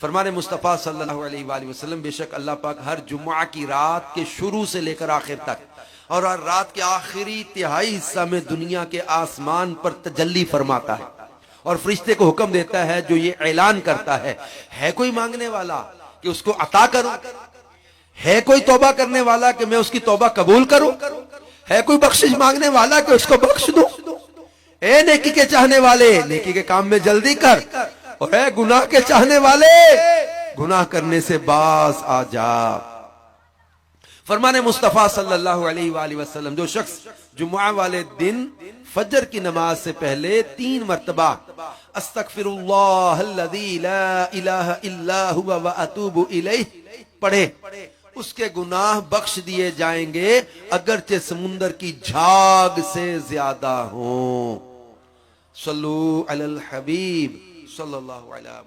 फरमाने मुस्तफ़ा सल्लल्लाहु अलैहि वसल्लम, बेशक अल्लाह पाक हर जुम्मा की रात के शुरू से लेकर आखिर तक और हर रात के आखिरी तिहाई हिस्सा में दुनिया के आसमान पर तजल्ली फरमाता है और फरिश्ते को हुक्म देता है जो ये ऐलान करता है कोई मांगने वाला कि उसको अता करूं, है कोई तौबा करने वाला कि मैं उसकी तौबा कबूल करूं, है कोई बख्शिश मांगने वाला कि उसको बख्श दूं। ए नेकी के चाहने वाले, नेकी के काम में जल्दी कर, और है गुनाह के चाहने वाले, गुनाह करने से बाज आ जा। फरमाने मुस्तफ़ा सल्लल्लाहु अलैहि वसल्लम, जो शख्स जुम्मा वाले दिन फजर की नमाज से पहले 3 मरतबा अस्तगफिरुल्लाह अल्लज़ी ला इलाहा इल्ला हुवा व अतूबु इलैह पढ़े, उसके गुनाह बख्श दिए जाएंगे, अगरचे समुंदर की झाग से ज्यादा हो। सल्लु अलल हबीब सल्लल्लाहु अलैहि